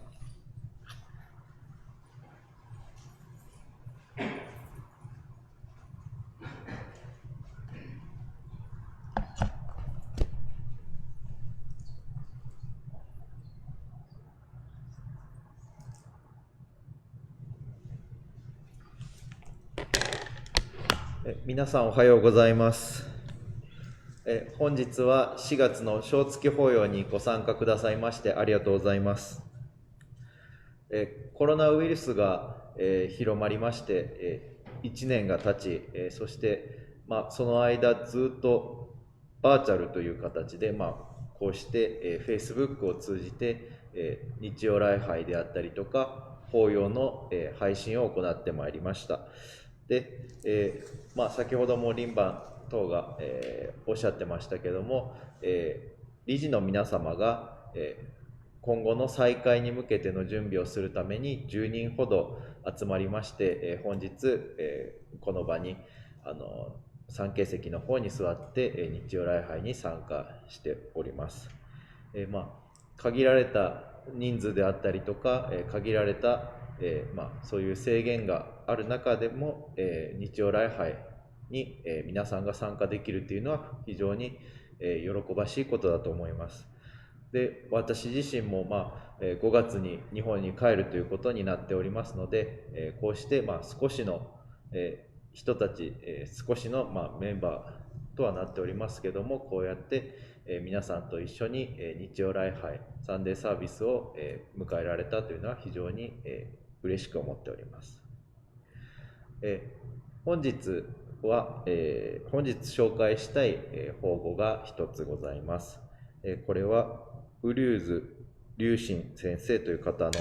皆さんおはようございます。本日は4月の小月法要にご参加くださいましてありがとうございます。コロナウイルスが広まりまして1年が経ち、そしてその間ずっとバーチャルという形でこうしてFacebook を通じて日曜礼拝であったりとか法要の配信を行ってまいりました。で、先ほどもリンバン等が、おっしゃってましたけども、理事の皆様が、今後の再開に向けての準備をするために10人ほど集まりまして、本日、この場に参詣席の方に座って、日曜礼拝に参加しております。限られた人数であったりとか、限られた、そういう制限がある中でも、日曜礼拝に、皆さんが参加できるというのは非常に、喜ばしいことだと思います。で、私自身も、5月に日本に帰るということになっておりますので、こうして、少しの、人たち、少しの、メンバーとはなっておりますけども、こうやって、皆さんと一緒に、日曜礼拝サンデーサービスを、迎えられたというのは非常に、嬉しく思っております。本日紹介したい、法語が一つございます。これはウリューズ・リュウシン先生という方の、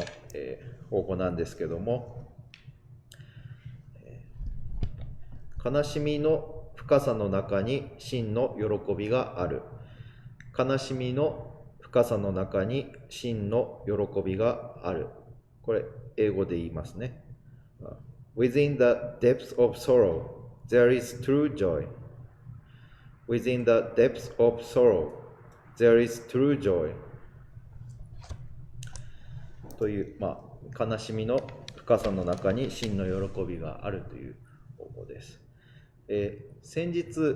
法語なんですけども、悲しみの深さの中に真の喜びがある。悲しみの深さの中に真の喜びがある。これ英語で言いますね。Within the depths of sorrow, there is true joy. Within the depths of sorrow, there is true joy. という、悲しみの深さの中に真の喜びがあるという方法です。先日、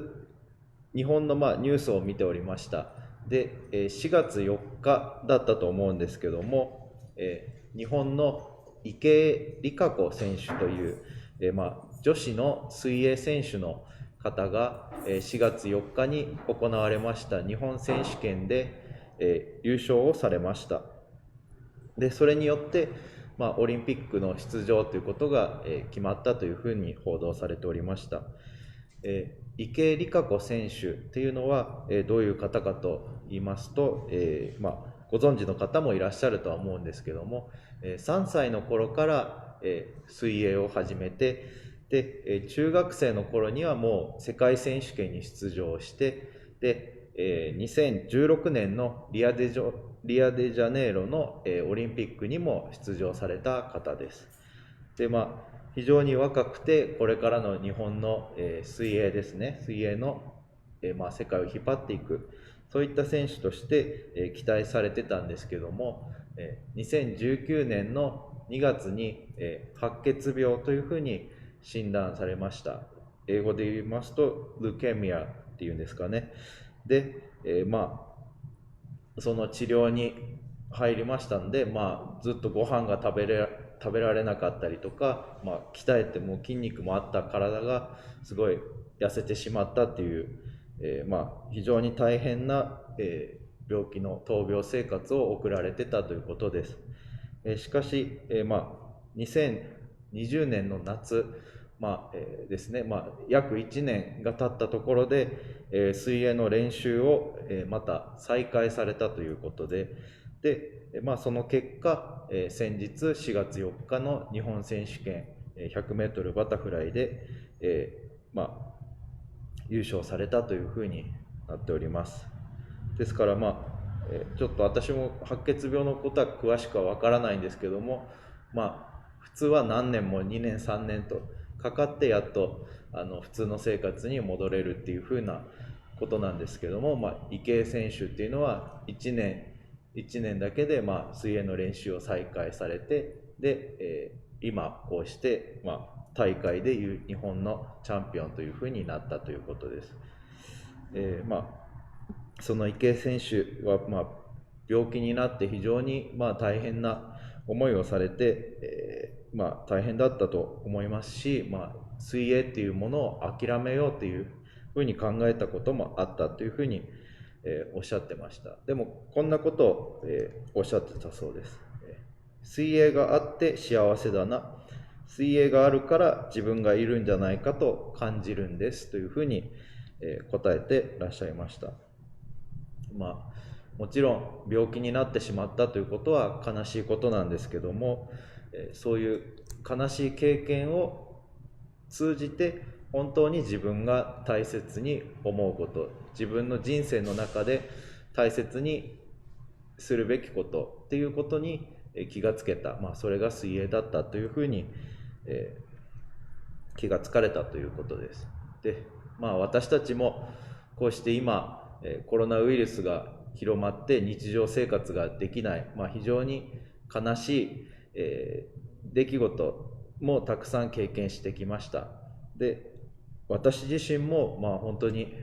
日本のニュースを見ておりました。で、4月4日だったと思うんですけども、日本の池江璃花子選手という、女子の水泳選手の方が4月4日に行われました日本選手権で、優勝をされました。で、それによって、オリンピックの出場ということが、決まったというふうに報道されておりました。池江璃花子選手というのは、どういう方かと言いますと、ご存知の方もいらっしゃるとは思うんですけども、3歳の頃から、水泳を始めて、で、中学生の頃にはもう世界選手権に出場して、で、2016年のリアデジャネイロの、オリンピックにも出場された方です。で、非常に若くて、これからの日本の、水泳ですね、水泳の、世界を引っ張っていく、そういった選手として、期待されてたんですけども、2019年の2月に、白血病というふうに診断されました。英語で言いますと、ルケミアっていうんですかね。で、その治療に入りましたんで、ずっとご飯が食べられなかったりとか、鍛えても筋肉もあった体がすごい痩せてしまったっていう、非常に大変な、病気の闘病生活を送られてたということです。しかし、2020年の夏、ですね、約1年が経ったところで、水泳の練習を、また再開されたということで、その結果、先日4月4日の日本選手権100メートルバタフライで、優勝されたというふうになっております。ですから、ちょっと私も白血病のことは詳しくはわからないんですけども、普通は何年も2年3年とかかってやっと普通の生活に戻れるっていうふうなことなんですけども、池江選手っていうのは1年だけで水泳の練習を再開されて、で、今こうして、大会で日本のチャンピオンというふうになったということです。その池江選手は、病気になって非常に大変な思いをされて、大変だったと思いますし、水泳っていうものを諦めようというふうに考えたこともあったというふうに、おっしゃってました。でもこんなことを、おっしゃってたそうです。水泳があって幸せだな、水泳があるから自分がいるんじゃないかと感じるんですというふうに、答えていらっしゃいました。もちろん病気になってしまったということは悲しいことなんですけども、そういう悲しい経験を通じて本当に自分が大切に思うこと、自分の人生の中で大切にするべきことっていうことに気がつけた、それが水泳だったというふうに、気がつかれたということです。で、私たちもこうして今、コロナウイルスが広まって日常生活ができない、非常に悲しい、出来事もたくさん経験してきました。で、私自身も本当に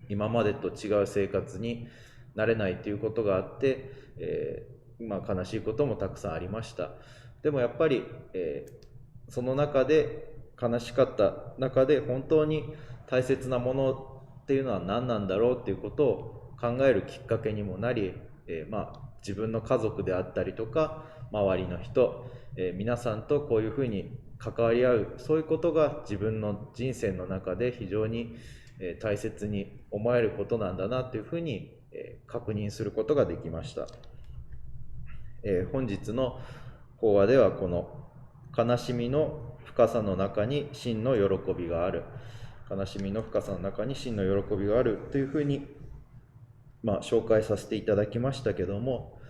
今までと違う生活になれないということがあって、悲しいこともたくさんありました。でもやっぱり、その中で悲しかった中で本当に大切なものっていうのは何なんだろうっていうことを考えるきっかけにもなり、自分の家族であったりとか周りの人、皆さんとこういうふうに関わり合う、そういうことが自分の人生の中で非常に大切に思えることなんだなというふうに確認することができました。本日の講話ではこの悲しみの深さの中に真の喜びがある、悲しみの深さの中に真の喜びがあるというふうに、紹介させていただきましたけども、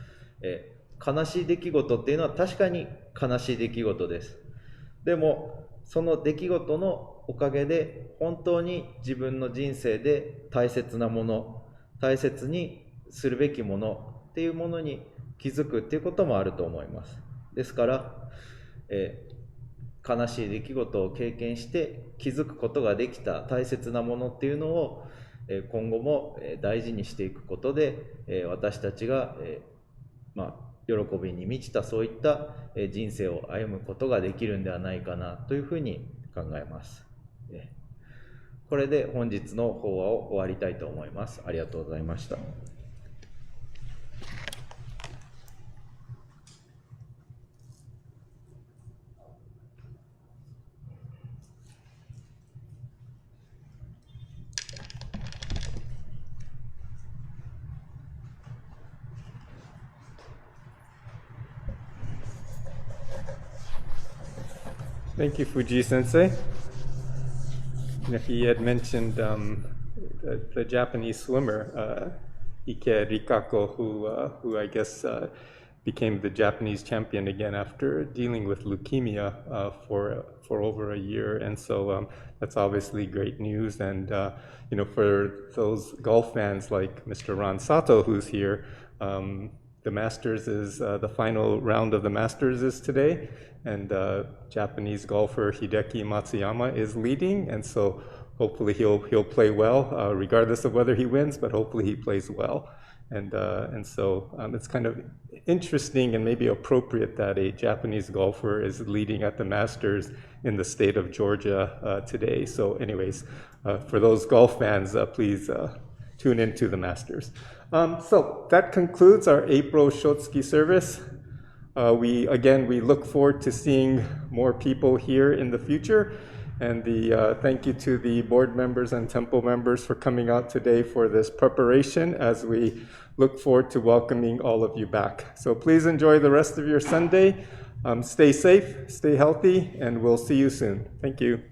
悲しい出来事っていうのは確かに悲しい出来事です。でもその出来事のおかげで本当に自分の人生で大切なもの、大切にするべきものっていうものに気づくっていうこともあると思います。ですから、悲しい出来事を経験して気づくことができた大切なものっていうのを今後も大事にしていくことで私たちが喜びに満ちたそういった人生を歩むことができるんではないかなというふうに考えます。これで本日の法話を終わりたいと思います。ありがとうございました。Thank you, Fujii Sensei. He had mentioned the Japanese swimmer, Ike Rikako, who I guess became the Japanese champion again after dealing with leukemia for over a year. And so that's obviously great news. And, for those golf fans like Mr. Ron Sato, who's here, the Masters is, the final round of the Masters is today. And Japanese golfer Hideki Matsuyama is leading. And so hopefully he'll play well, regardless of whether he wins, but hopefully he plays well. And so it's kind of interesting and maybe appropriate that a Japanese golfer is leading at the Masters in the state of Georgia today. So anyways, for those golf fans, please tune into the Masters. So that concludes our April Shotsuki service. We look forward to seeing more people here in the future. And thank you to the board members and temple members for coming out today for this preparation as we look forward to welcoming all of you back. So please enjoy the rest of your Sunday. Stay safe, stay healthy, and we'll see you soon. Thank you.